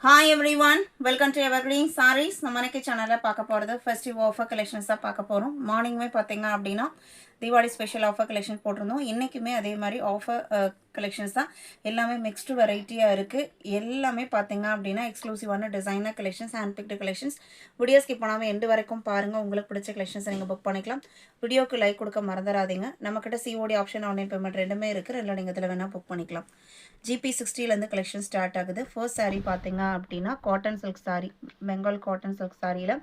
Hi everyone, welcome to Evergreen Sarees. நம்ம இன்னைக்கு சேனல்ல பார்க்க போறது ஃபெஸ்டிவ் ஆஃபர் கலெக்ஷன்ஸ் தான் பார்க்க போறோம். மார்னிங்மே பார்த்தீங்க அப்படின்னா தீபாவளி ஸ்பெஷல் ஆஃபர் கலெக்ஷன் போட்டிருந்தோம். இன்னைக்குமே அதே மாதிரி ஆஃபர் கலெக்ஷன்ஸ் தான். எல்லாமே மிக்ஸ்டு வெரைட்டியாக இருக்குது. எல்லாமே பார்த்தீங்க அப்படின்னா எக்ஸ்க்ளூசிவான designer collections, hand picked collections. Video skip பண்ணாமல் எண்டு வரைக்கும் பாருங்கள். உங்களுக்கு பிடிச்ச கலெக்ஷன்ஸை நீங்கள் புக் பண்ணிக்கலாம். வீடியோக்கு லைக் கொடுக்க மறந்துடாதீங்க. நம்மக்கிட்ட சிஓடி ஆப்ஷன், ஆன்லைன் பேமெண்ட் ரெண்டுமே இருக்குது. இல்லை நீங்கள் இதில் வேணால் புக் பண்ணிக்கலாம். ஜிபி 60லேருந்து கலெக்ஷன் ஸ்டார்ட் ஆகுது. ஃபர்ஸ்ட் சாரீ பார்த்தீங்க அப்படின்னா cotton silk sari, Bengal cotton silk சாரியில்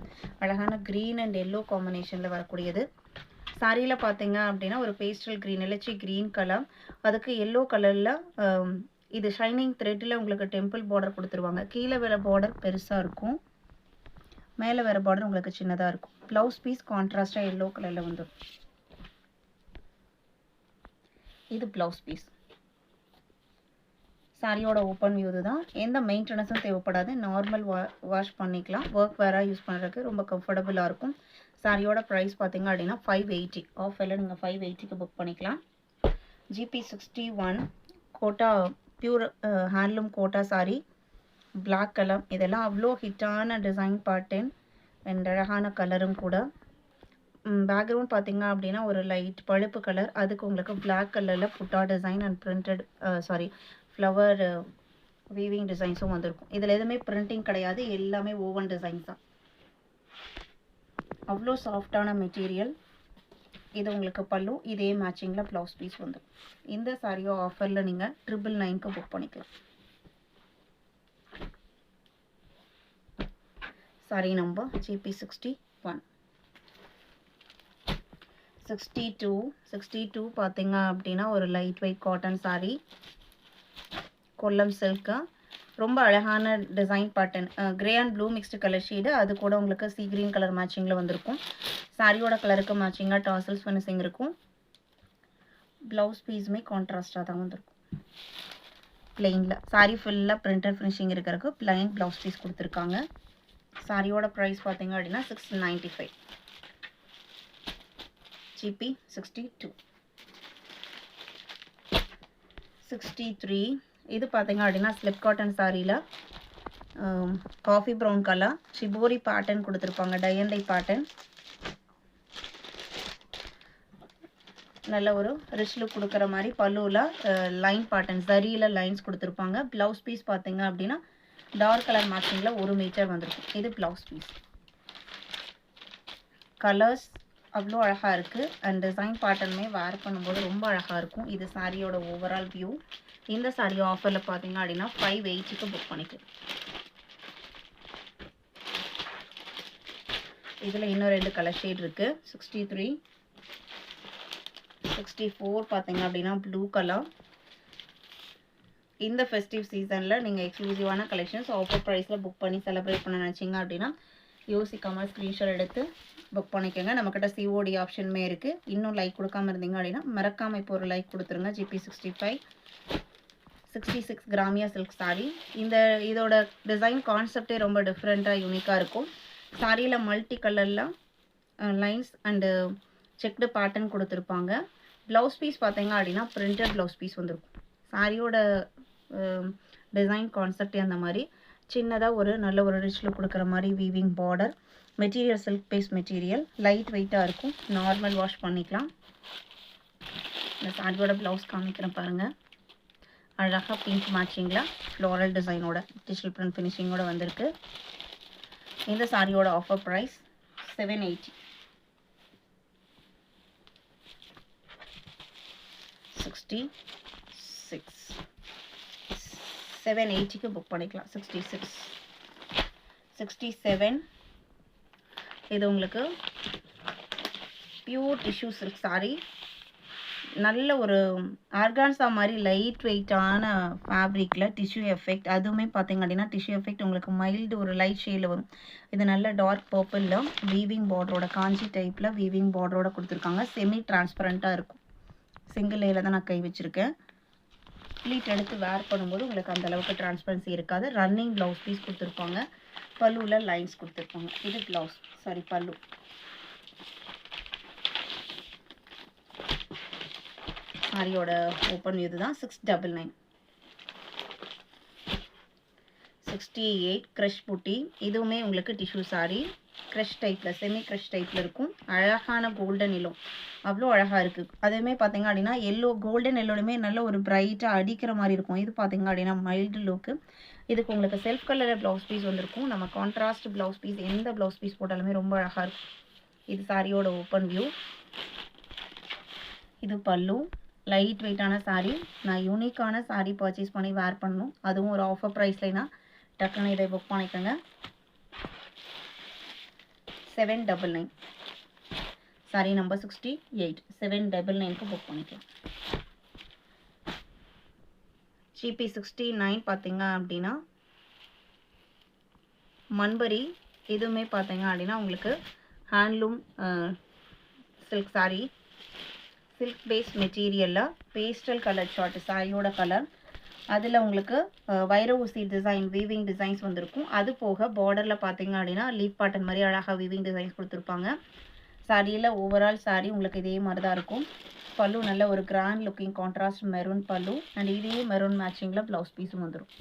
அழகான க்ரீன் அண்ட் எல்லோ காம்பினேஷனில் வரக்கூடியது. சாரியில் பார்த்தீங்க அப்படின்னா ஒரு பேஸ்டல் க்ரீன், எலச்சி க்ரீன் கலர், அதுக்கு எல்லோ கலரில் இது ஷைனிங் த்ரெட்டில் உங்களுக்கு டெம்பிள் பார்டர் கொடுத்துருவாங்க. கீழே வேறு பார்டர் பெருசாக இருக்கும், மேலே வேறு பார்டர் உங்களுக்கு சின்னதாக இருக்கும். ப்ளவுஸ் பீஸ் கான்ட்ராஸ்டாக எல்லோ கலரில் வந்துடும். இது ப்ளவுஸ் பீஸ். சாரியோட ஓப்பன் வியூ தான். எந்த மெயின்டெனன்ஸும் தேவைப்படாது. நார்மல் வாஷ் பண்ணிக்கலாம். ஒர்க் வேராக யூஸ் பண்ணுறதுக்கு ரொம்ப கம்ஃபர்டபுளாக இருக்கும். சாரியோட ப்ரைஸ் பார்த்தீங்க அப்படின்னா 580. ஆஃபரில் நீங்கள் 580க்கு புக் பண்ணிக்கலாம். GP 61 Kota pure handloom Kota sari, black colour. இதெல்லாம் அவ்வளோ ஹிட்டான டிசைன் பேட்டர்ன் அண்ட் அழகான கலரும் கூட. பேக்ரவுண்ட் பார்த்தீங்க அப்படின்னா ஒரு லைட் பழுப்பு கலர், அதுக்கு உங்களுக்கு பிளாக் கலரில் புட்டா design and printed flower weaving டிசைன்ஸும் வந்திருக்கும். இதில் எதுவுமே பிரிண்டிங் கிடையாது, எல்லாமே ஓவன் டிசைன்ஸ் தான். அவ்வளோ சாஃப்டான மெட்டீரியல். இது உங்களுக்கு பல்லு, இதே மேட்சிங்கில் ப்ளவுஸ் பீஸ் வந்துடும். இந்த சாரியோ ஆஃபரில் நீங்கள் 999க்கு புக் பண்ணிக்கலாம். Sorry number GB 61. 62 பார்த்தீங்க அப்படின்னா ஒரு light weight cotton sorry, Kollam silk, ரொம்ப அழகான design pattern, grey and blue mixed colour shade, அது கூட உங்களுக்கு சி கிரீன் கலர் மேட்சிங்கில் வந்திருக்கும். சாரியோட கலருக்கு மேட்சிங்காக டாசல்ஸ் ஃபினிஷிங் இருக்கும். ப்ளவுஸ் பீஸுமே கான்ட்ராஸ்டாக தான் வந்திருக்கும். பிளெயினில் சாரி ஃபுல்லாக பிரிண்டட் ஃபினிஷிங் இருக்கிறதுக்கு பிளைன் ப்ளவுஸ் பீஸ் கொடுத்துருக்காங்க. சாரியோட ப்ரைஸ் பார்த்தீங்க அப்படின்னா 695. ஜிபி 62. 63 இது பார்த்தீங்க அப்படின்னா ஸ்லிப் காட்டன் சாரியில் coffee brown colour shibori pattern கொடுத்துருப்பாங்க, டயண்டை பேட்டர்ன். நல்ல ஒரு ரிச் லுக் கொடுக்குற மாதிரி பல்லுவில் லைன் பேட்டர்ன் சரியில் லைன்ஸ் கொடுத்துருப்பாங்க. ப்ளவுஸ் பீஸ் பார்த்தீங்க அப்படின்னா டார்க் கலர் மேட்சிங்கில் 1 மீட்டர் வந்திருக்கும். இது ப்ளவுஸ் பீஸ். கலர்ஸ் அவ்வளோ அழகாக இருக்குது அண்ட் டிசைன் பேட்டர்னுமே வேர் பண்ணும்போது ரொம்ப அழகாக இருக்கும். இது சாரியோட ஓவரால் வியூ. இந்த சாரி ஆஃபரில் பார்த்தீங்க அப்படின்னா 580க்கு புக் பண்ணிக்கலாம். இதில் இன்னும் 2 கலர் ஷேட் இருக்குது. 63, 64 பார்த்தீங்க அப்படின்னா ப்ளூ கலர். இந்த ஃபெஸ்டிவ் சீசனில் நீங்கள் எக்ஸ்க்ளூசிவான கலெக்ஷன்ஸ் ஆஃபர் ப்ரைஸில் புக் பண்ணி செலிப்ரேட் பண்ண நினச்சிங்க அப்படின்னா யோசிக்காமல் ஸ்க்ரீன்ஷாட் எடுத்து புக் பண்ணிக்கோங்க. நம்மக்கிட்ட சிஓடி ஆப்ஷனுமே இருக்குது. இன்னும் லைக் கொடுக்காமல் இருந்தீங்க அப்படின்னா மறக்காமல் இப்போ ஒரு லைக் கொடுத்துருங்க. ஜிபி 65. 66 Gramya silk sorry. இதோட டிசைன் கான்செப்டே ரொம்ப டிஃப்ரெண்ட்டாக யூனிக்காக இருக்கும். சாரியில் மல்டி கலரில் லைன்ஸ் அண்டு செக்டு பேட்டர்ன் கொடுத்துருப்பாங்க. ப்ளவுஸ் பீஸ் பார்த்தீங்க அப்படின்னா பிரிண்டட் ப்ளவுஸ் பீஸ் வந்துருக்கும். சாரியோட டிசைன் கான்செப்டே அந்த மாதிரி சின்னதாக ஒரு நல்ல ஒரு ரிச் லுக் கொடுக்குற மாதிரி weaving border. Material silk base material, light வெயிட்டாக இருக்கும். நார்மல் வாஷ் பண்ணிக்கலாம். இந்த சாரியோட ப்ளவுஸ் காமிக்கிறேன் பாருங்கள். அழகாக பிங்க் மேட்சிங்கில் ஃப்ளோரல் டிசைனோட டிஜிட்டல் பிரிண்ட் ஃபினிஷிங்கோட வந்திருக்கு. இந்த சாரியோட ஆஃபர் ப்ரைஸ் 780. 66. 780க்கு புக் பண்ணிக்கலாம். 66. 67 இது உங்களுக்கு பியூர் டிஷ்யூ சில்க் சாரி. நல்ல ஒரு ஆர்கான்ஸா மாதிரி லைட் வெயிட்டான ஃபேப்ரிக்கில் டிஷ்யூ எஃபெக்ட், அதுவுமே பார்த்தீங்க அப்படின்னா டிஷ்யூ எஃபெக்ட் உங்களுக்கு மைல்டு ஒரு லைட் ஷேடில் வரும். இது நல்ல டார்க் பர்பிளில் வீவிங் பார்டரோட, காஞ்சி டைப்பில் வீவிங் பார்டரோட கொடுத்துருக்காங்க. செமி டிரான்ஸ்பரண்ட்டாக இருக்கும். சிங்கிள் லேயில் தான் நான் கை வச்சுருக்கேன். ப்ளீட் எடுத்து வேர் பண்ணும்போது உங்களுக்கு அந்தளவுக்கு டிரான்ஸ்பரன்சி இருக்காது. ரன்னிங் ப்ளவுஸ் பீஸ் கொடுத்துருப்பாங்க. பல்லுவில் லைன்ஸ் கொடுத்துருப்பாங்க. இது ப்ளவுஸ், சாரி பல்லு. சாரியோட ஓப்பன் வியூ தான். 699. 68 க்ரஷ் புட்டி. இதுவுமே உங்களுக்கு டிஷ்யூ சாரி. க்ரஷ் டைப்பில், செமி க்ரஷ் டைப்பில் இருக்கும். அழகான கோல்டன் எல்லோ, அவ்வளோ அழகாக இருக்குது. அதுவுமே பார்த்தீங்க அப்படின்னா எல்லோ, கோல்டன் எல்லோலுமே நல்ல ஒரு பிரைட்டாக அடிக்கிற மாதிரி இருக்கும். இது பார்த்தீங்க அப்படின்னா மைல்டு லுக்கு. இதுக்கு உங்களுக்கு செல்ஃப் கலரில் ப்ளவுஸ் பீஸ் வந்திருக்கும். நம்ம கான்ட்ராஸ்ட் ப்ளவுஸ் பீஸ், எந்த ப்ளவுஸ் பீஸ் போட்டாலுமே ரொம்ப அழகாக இருக்கும். இது சாரியோட ஓப்பன் வியூ. இது பல்லு. லைட் வெயிட்டான சாரீ. நான் யூனிக்கான சாரீ பர்ச்சேஸ் பண்ணி வேர் பண்ணணும், அதுவும் ஒரு ஆஃபர் ப்ரைஸ்லைனா டக்குன்னு இதை புக் பண்ணிக்கோங்க. 799 சாரி நம்பர் 68 799க்கு புக் பண்ணிக்கலாம். GP 69 பார்த்தீங்க அப்படின்னா மண்பரி. இதுவுமே பார்த்தீங்க அப்படின்னா உங்களுக்கு handloom silk sari, silk base மெட்டீரியலில் பேஸ்டல் கலர் ஷார்ட் சாரியோட கலர். அதில் உங்களுக்கு வைர ஊசி டிசைன், வீவிங் டிசைன்ஸ் வந்திருக்கும். அது போக பார்டரில் பார்த்தீங்க அப்படின்னா லீஃப் பாட்டன் மாதிரி அழகாக வீவிங் டிசைன்ஸ் கொடுத்துருப்பாங்க. சாரியில் ஓவரால் சாரி உங்களுக்கு இதே மாதிரி தான் இருக்கும். பல்லு நல்ல ஒரு கிராண்ட் லுக்கிங் கான்ட்ராஸ்ட் மெரூன் பல்லு. அண்ட் இதே மெரூன் மேட்சிங்கில் ப்ளவுஸ் பீஸும் வந்துடும்.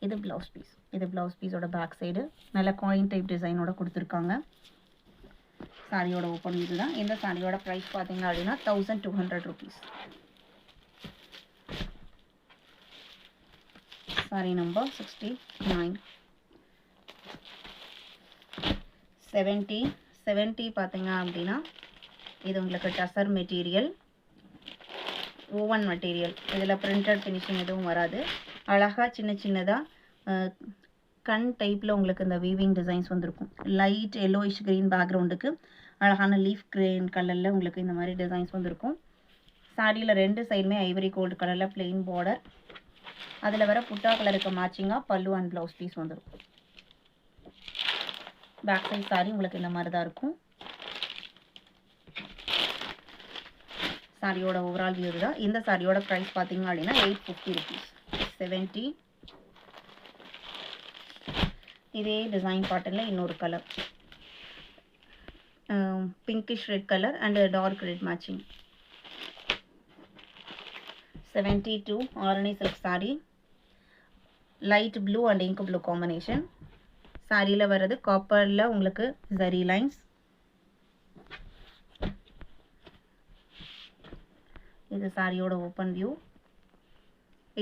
இது ப்ளவுஸ் பீஸ். இது ப்ளவுஸ் பீஸோட பேக் சைடு நல்ல காயின் டைப் டிசைனோட கொடுத்துருக்காங்க. சாரியோட ஓப்பன் இது தான். இந்த சாரியோட ப்ரைஸ் பார்த்தீங்க அப்படின்னா 1200 rupees. சாரி நம்பர் 69 70 பார்த்தீங்க அப்படின்னா இது உங்களுக்கு டசர் மெட்டீரியல், ஓவன் மெட்டீரியல். இதில் பிரிண்டட் ஃபினிஷிங் எதுவும் வராது. அழகாக சின்ன சின்னதாக கண் டைப்பில் உங்களுக்கு இந்த வீவிங் டிசைன்ஸ் வந்திருக்கும். லைட் எல்லோயிஷ் க்ரீன் பேக்ரவுண்டுக்கு அழகான லீஃப் க்ரீன் கலரில் உங்களுக்கு இந்த மாதிரி டிசைன்ஸ் வந்திருக்கும். சாரியில் ரெண்டு சைடுமே ஐவரி கோல்டு கலரில் பிளெயின் பார்டர். அதில் வர புட்டா கலருக்கு மேட்சிங்காக பல்லு அண்ட் ப்ளவுஸ் பீஸ் வந்துடும். பேக் சைட் சாரி உங்களுக்கு இந்த மாதிரி தான் இருக்கும். சாரியோட ஓவரால் வியூ தான். இந்த சாரியோட ப்ரைஸ் பார்த்தீங்க அப்படின்னா 850 rupees. 70. இதே டிசைன் பாட்டனில் இன்னொரு colour, pinkish red colour and dark red matching. 72 Arani silk sari, light blue and ink blue combination. சாரியில் வர்றது காப்பரில் உங்களுக்கு ஜரி லைன்ஸ். இது சாரியோட ஓப்பன் வியூ.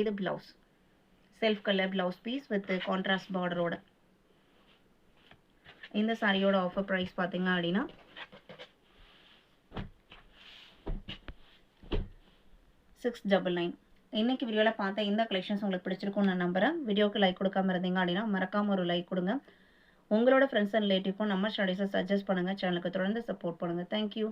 இது blouse, self colour blouse piece with contrast பார்டரோட. இந்த சாரியோட ஆஃபர் ப்ரைஸ் பார்த்தீங்க அப்படின்னா 699. இன்னைக்கு வீடியோவில் பார்த்த இந்த கலெக்ஷன்ஸ் உங்களுக்கு பிடிச்சிருக்கும்னு நான் நம்புகிறேன். வீடியோக்கு லைக் கொடுக்காம இருந்தீங்க அப்படின்னா மறக்காமல் ஒரு லைக் கொடுங்க. உங்களோட ஃப்ரெண்ட்ஸ் அண்ட் ரிலேட்டிவ்க்கும் நம்ம ஸ்டடீஸை சஜஸ்ட் பண்ணுங்கள். சேனலுக்கு தொடர்ந்து சப்போர்ட் பண்ணுங்கள். தேங்க்யூ.